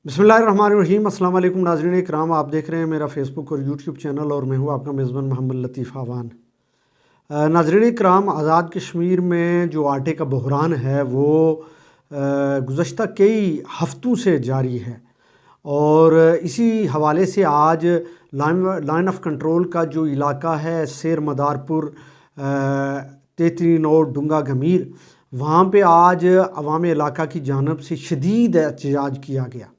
बिस्मिल्लाहिर्रहमानिर्रहीम। अस्सलाम वालेकुम नाज़रीन इकराम, आप देख रहे हैं मेरा फेसबुक और यूट्यूब चैनल और मैं हूँ आपका मेज़बान मोहम्मद लतीफ़ आवान। नाज़रीन इकराम, आज़ाद कश्मीर में जो आटे का बहरान है वो गुज़श्ता कई हफ्तों से जारी है और इसी हवाले से आज लाइन ऑफ कंट्रोल का जो इलाका है शेर मदारपुर, तेतरी नोट, डुंगा गमीर, वहाँ पे आज अवाम इलाका की जानब से शदीद एहतजाज किया गया।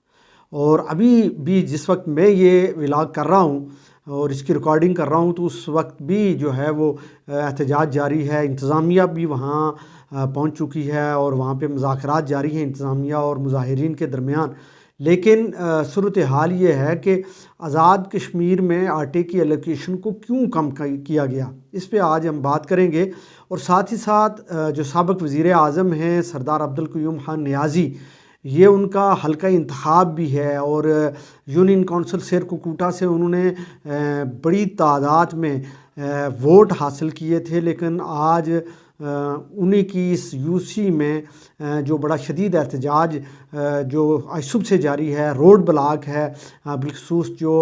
और अभी भी जिस वक्त मैं ये व्लॉग कर रहा हूँ और इसकी रिकॉर्डिंग कर रहा हूँ तो उस वक्त भी जो है वो एहतजाज जारी है। इंतज़ामिया भी वहाँ पहुँच चुकी है और वहाँ पे मुज़ाकरात जारी हैं इंतज़ामिया और मुज़ाहिरीन के दरमियान। लेकिन सूरत हाल ये है कि आज़ाद कश्मीर में आटे की एलोकेशन को क्यों कम किया गया, इस पे आज हम बात करेंगे। और साथ ही साथ जो साबिक़ वज़ीर आज़म हैं सरदार अब्दुल क़य्यूम खान नियाज़ी, ये उनका हल्का इंतखाब भी है और यूनियन कौंसिल शेरकुकूटा से उन्होंने बड़ी तादाद में वोट हासिल किए थे। लेकिन आज उन्हीं की इस यूसी में जो बड़ा शदीद एहतजाज जो आज सुबह से जारी है, रोड ब्लॉक है, बिलखसूस जो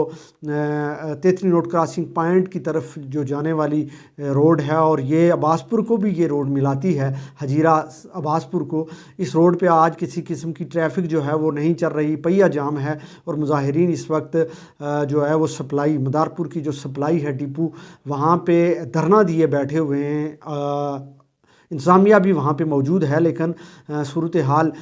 तेतरी नोट क्रॉसिंग पॉइंट की तरफ जो जाने वाली रोड है और ये अब्बासपुर को भी ये रोड मिलाती है, हजीरा अब्बासपुर को। इस रोड पे आज किसी किस्म की ट्रैफिक जो है वो नहीं चल रही, पहिया जाम है और मुजाहिरीन इस वक्त जो है वो सप्लाई, मदारपुर की जो सप्लाई है डिपू, वहाँ पे धरना दिए बैठे हुए हैं। इंतज़ामिया भी वहाँ पे मौजूद है। लेकिन सूरत हाल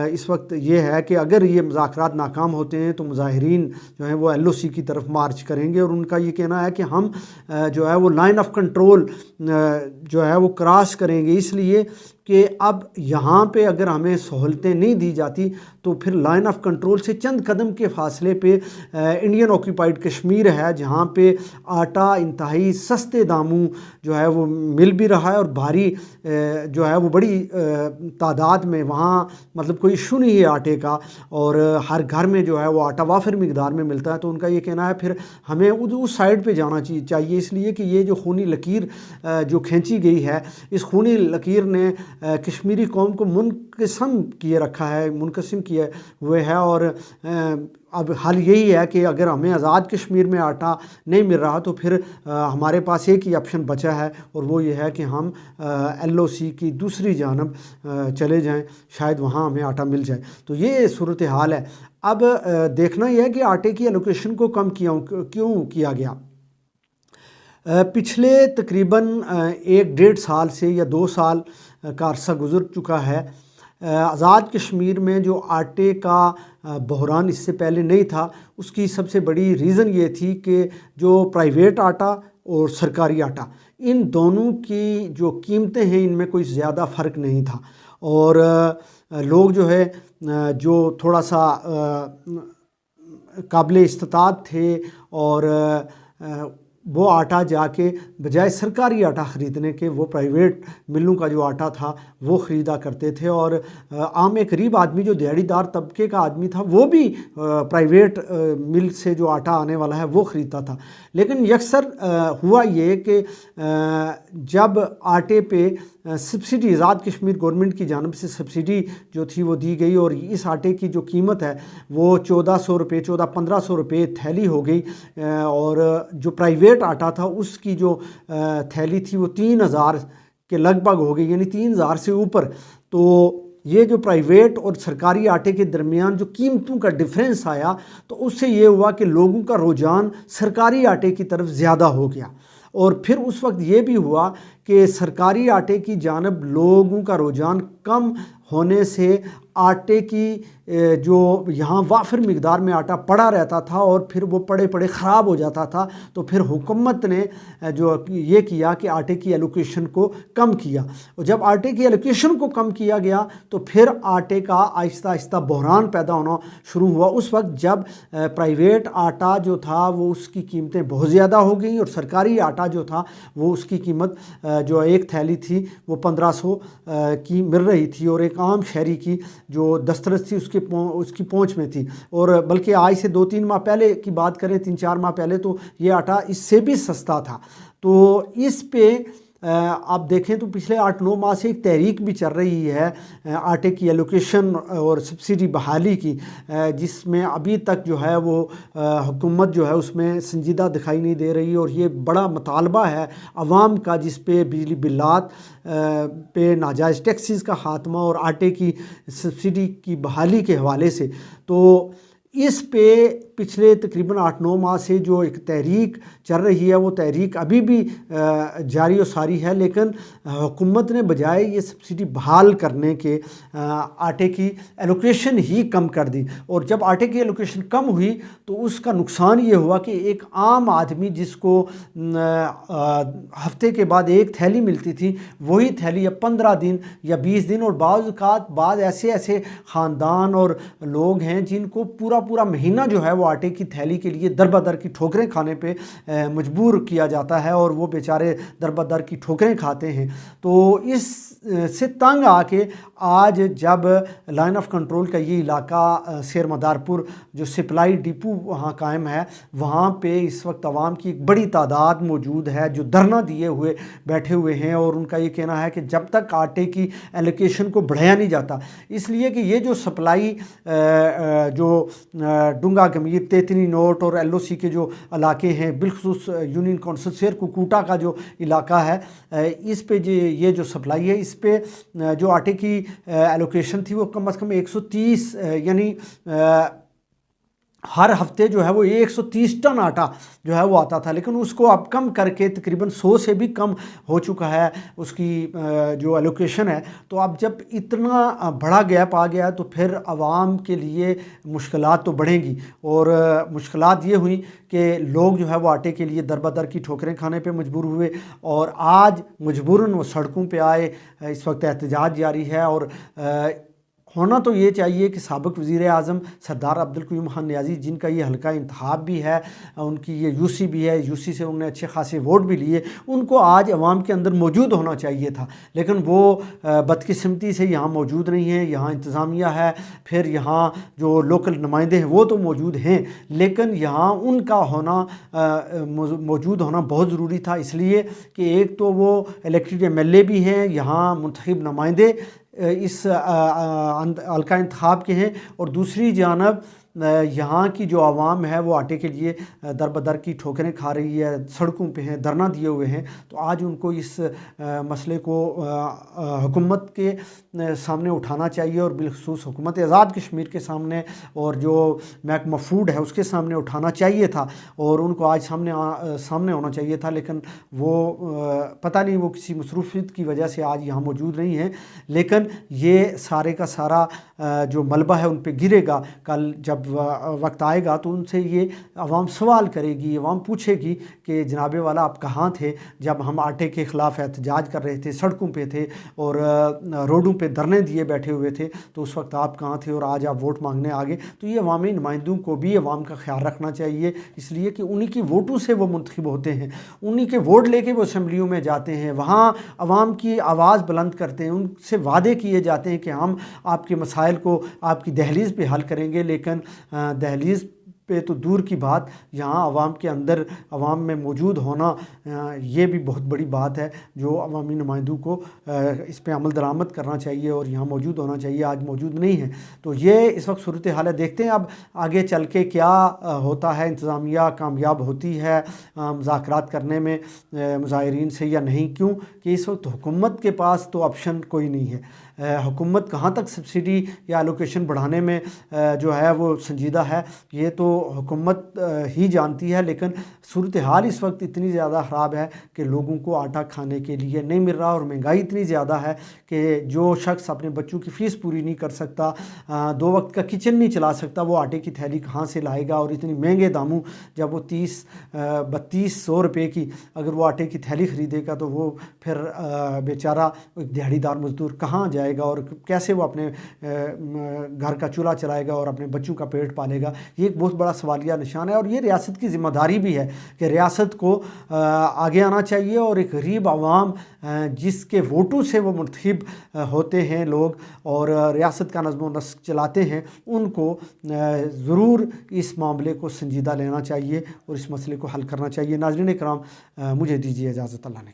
इस वक्त ये है कि अगर ये मुज़ाकरात नाकाम होते हैं तो मुज़ाहिरीन जो है वो LOC की तरफ मार्च करेंगे और उनका ये कहना है कि हम जो है वो लाइन ऑफ कंट्रोल जो है वो क्रॉस करेंगे, इसलिए कि अब यहाँ पे अगर हमें सहूलतें नहीं दी जाती तो फिर लाइन ऑफ कंट्रोल से चंद कदम के फासले पे इंडियन ऑक्यूपाइड कश्मीर है, जहाँ पे आटा इंतहाई सस्ते दामों जो है वो मिल भी रहा है और भारी जो है वो बड़ी तादाद में वहाँ मतलब कोई इशू नहीं है आटे का और हर घर में जो है वो आटा वाफिर मिकदार में मिलता है। तो उनका ये कहना है फिर हमें उस साइड पे जाना चाहिए, इसलिए कि ये जो खूनी लकीर जो खींची गई है, इस खूनी लकीर ने कश्मीरी कौम को मुनक़सिम किए रखा है, मुनक़सिम किए हुए है। और अब हाल यही है कि अगर हमें आज़ाद कश्मीर में आटा नहीं मिल रहा तो फिर हमारे पास एक ही ऑप्शन बचा है और वो ये है कि हम LOC की दूसरी जानब चले जाएं, शायद वहाँ हमें आटा मिल जाए। तो ये सूरत हाल है। अब देखना यह है कि आटे की एलोकेशन को कम क्यों किया गया। पिछले तकरीबन 1-1.5 साल से या 2 साल का अरसा गुज़र चुका है। आज़ाद कश्मीर में जो आटे का बहरान इससे पहले नहीं था, उसकी सबसे बड़ी रीज़न ये थी कि जो प्राइवेट आटा और सरकारी आटा, इन दोनों की जो कीमतें हैं इनमें कोई ज़्यादा फ़र्क नहीं था और लोग जो है जो थोड़ा सा काबिल इस्तात थे और वो आटा जाके बजाय सरकारी आटा ख़रीदने के वो प्राइवेट मिलों का जो आटा था वो ख़रीदा करते थे। और आम एक गरीब आदमी जो दिहाड़ीदार तबके का आदमी था वो भी प्राइवेट मिल से जो आटा आने वाला है वो ख़रीदता था। लेकिन यकसर हुआ ये कि जब आटे पे सब्सिडी आज़ाद कश्मीर गवर्नमेंट की जानब से सब्सिडी जो थी वो दी गई और इस आटे की जो कीमत है वो 1400 रुपये, 1400-1500 रुपये थैली हो गई और जो प्राइवेट आटा था उसकी जो थैली थी वो 3000 के लगभग हो गई, यानी 3000 से ऊपर। तो ये जो प्राइवेट और सरकारी आटे के दरमियान जो कीमतों का डिफरेंस आया तो उससे ये हुआ कि लोगों का रुझान सरकारी आटे की तरफ ज़्यादा हो गया। और फिर उस वक्त ये भी हुआ कि सरकारी आटे की जानब लोगों का रुझान कम होने से आटे की जो यहाँ वाफिर मिकदार में आटा पड़ा रहता था और फिर वो पड़े पड़े ख़राब हो जाता था। तो फिर हुकूमत ने जो ये किया कि आटे की एलोकेशन को कम किया और जब आटे की एलोकेशन को कम किया गया तो फिर आटे का आहिस्ता आहिस्ता बहरान पैदा होना शुरू हुआ। उस वक्त जब प्राइवेट आटा जो था वो उसकी कीमतें बहुत ज़्यादा हो गई और सरकारी आटा जो था वो उसकी कीमत जो एक थैली थी वो 1500 की मिल रही थी और एक आम शहरी की जो दस्तरस थी उसकी पहुंच में थी। और बल्कि आज से 2-3 माह पहले की बात करें, 3-4 माह पहले तो ये आटा इससे भी सस्ता था। तो इस पे आप देखें तो पिछले 8-9 माह से एक तहरीक भी चल रही है आटे की एलोकेशन और सब्सिडी बहाली की, जिसमें अभी तक जो है वो हुकूमत जो है उसमें संजीदा दिखाई नहीं दे रही। और ये बड़ा मुतालबा है अवाम का, जिस पे बिजली बिलात पे नाजायज़ टैक्सेस का खात्मा और आटे की सब्सिडी की बहाली के हवाले से। तो इस पे पिछले तकरीबन 8-9 माह से जो एक तहरीक चल रही है वो तहरीक अभी भी जारी और सारी है, लेकिन हुकूमत ने बजाय ये सब्सिडी बहाल करने के आटे की एलोकेशन ही कम कर दी। और जब आटे की एलोकेशन कम हुई तो उसका नुकसान ये हुआ कि एक आम आदमी जिसको हफ्ते के बाद एक थैली मिलती थी, वही थैली अब 15 दिन या 20 दिन, और बाद ऐसे ऐसे ख़ानदान और लोग हैं जिनको पूरा महीना जो है वो आटे की थैली के लिए दर बदर की ठोकरें खाने पे मजबूर किया जाता है, और वो बेचारे दर बदर की ठोकरें खाते हैं। तो इस से तंग आके आज जब लाइन ऑफ कंट्रोल का ये इलाका शेर मदारपुर जो सप्लाई डिपो वहाँ कायम है, वहाँ पे इस वक्त आवाम की एक बड़ी तादाद मौजूद है जो धरना दिए हुए बैठे हुए हैं। और उनका ये कहना है कि जब तक आटे की एलोकेशन को बढ़ाया नहीं जाता, इसलिए कि ये जो सप्लाई जो डूंगा गमीर, तेतनी नोट और LOC के जो इलाके हैं, बिलखुसूस यूनियन कौंसिल शेर कुकूटा का जो इलाका है, इस पे ये जो सप्लाई है, इस पे जो आटे की एलोकेशन थी वो कम से कम 130 यानी हर हफ्ते जो है वो 130 टन आटा जो है वो आता था, लेकिन उसको अब कम करके तकरीबन 100 से भी कम हो चुका है उसकी जो एलोकेशन है। तो अब जब इतना बड़ा गैप आ गया तो फिर आवाम के लिए मुश्किलात तो बढ़ेंगी। और मुश्किलात ये हुई कि लोग जो है वो आटे के लिए दर बदर की ठोकरें खाने पे मजबूर हुए, और आज मजबूरन वो सड़कों पे आए। इस वक्त एहतजाज जारी है। और होना तो ये चाहिए कि साबिक़ वज़ीर आज़म सरदार अब्दुल क़य्यूम खान नियाज़ी, जिनका ये हल्का इंतखाब भी है, उनकी ये UC भी है, UC से उन्होंने अच्छे खासे वोट भी लिए, उनको आज अवाम के अंदर मौजूद होना चाहिए था, लेकिन वो बदकिस्मती से यहाँ मौजूद नहीं है। यहाँ इंतज़ामिया है, फिर यहाँ जो लोकल नुमाइंदे हैं वो तो मौजूद हैं, लेकिन यहाँ उनका होना मौजूद होना बहुत ज़रूरी था, इसलिए कि एक तो वो इलेक्टेड MLA भी हैं, यहाँ मुंतखब नुमाइंदे इस हल्का इंतखाब के हैं, और दूसरी जानब यहाँ की जो आवाम है वो आटे के लिए दर बदर की ठोकरें खा रही है, सड़कों पे हैं, धरना दिए हुए हैं। तो आज उनको इस मसले को हुकूमत के सामने उठाना चाहिए, और बिलखुसूस हुकूमत आज़ाद कश्मीर के सामने और जो महकमा फूड है उसके सामने उठाना चाहिए था, और उनको आज सामने होना चाहिए था, लेकिन वो पता नहीं वो किसी मसरूफियत की वजह से आज यहाँ मौजूद नहीं है। लेकिन ये सारे का सारा जो मलबा है उन पर गिरेगा। कल जब वक्त आएगा तो उनसे ये अवाम सवाल करेगी, अवाम पूछेगी कि जनाबे वाला आप कहाँ थे जब हम आटे के ख़िलाफ़ एहतजाज कर रहे थे, सड़कों पे थे और रोडों पे धरने दिए बैठे हुए थे, तो उस वक्त आप कहाँ थे और आज आप वोट मांगने आ गए। तो ये अवामी नुमाइंदों को भी अवाम का ख्याल रखना चाहिए, इसलिए कि उन्हीं की वोटों से वो मुंतखब होते हैं, उन्हीं के वोट लेके वो असम्बलियों में जाते हैं, वहाँ अवाम की आवाज़ बुलंद करते हैं, उनसे वादे किए जाते हैं कि हम आपके मसाइल को आपकी दहलीज़ पे हल करेंगे। लेकिन दहलीज़ पे तो दूर की बात, यहाँ आवाम के अंदर आवाम में मौजूद होना ये भी बहुत बड़ी बात है, जो अवामी नुमाइंदों को इस पे अमल दरामद करना चाहिए और यहाँ मौजूद होना चाहिए। आज मौजूद नहीं है। तो ये इस वक्त सूरत हाल है, देखते हैं अब आगे चल के क्या होता है। इंतज़ामिया कामयाब होती है मुज़ाकरात करने में मुज़ाहिरीन से या नहीं, क्यों कि इस वक्त हुकूमत के पास तो ऑप्शन कोई नहीं है। हुकूमत कहाँ तक सब्सिडी या एलोकेशन बढ़ाने में जो है वो संजीदा है, ये तो हुकूमत ही जानती है। लेकिन सूरत हाल इस वक्त इतनी ज़्यादा ख़राब है कि लोगों को आटा खाने के लिए नहीं मिल रहा, और महंगाई इतनी ज़्यादा है कि जो शख्स अपने बच्चों की फ़ीस पूरी नहीं कर सकता, 2 वक्त का किचन नहीं चला सकता, वो आटे की थैली कहाँ से लाएगा। और इतनी महंगे दामों, जब वो 3200 रुपये की अगर वो आटे की थैली ख़रीदेगा तो वो फिर बेचारा एक दिहाड़ीदार मज़दूर कहाँ जाएगा और कैसे वो अपने घर का चूल्हा चलाएगा और अपने बच्चों का पेट पालेगा। ये एक बहुत बड़ा सवालिया निशान है, और ये रियासत की ज़िम्मेदारी भी है कि रियासत को आगे आना चाहिए, और एक गरीब आवाम जिसके वोटों से वो मुंतखब होते हैं लोग और रियासत का नज़्म व नस्क चलाते हैं, उनको ज़रूर इस मामले को संजीदा लेना चाहिए और इस मसले को हल करना चाहिए। नाज़रीन इकराम, मुझे दीजिए इजाज़त। अल्लाह ने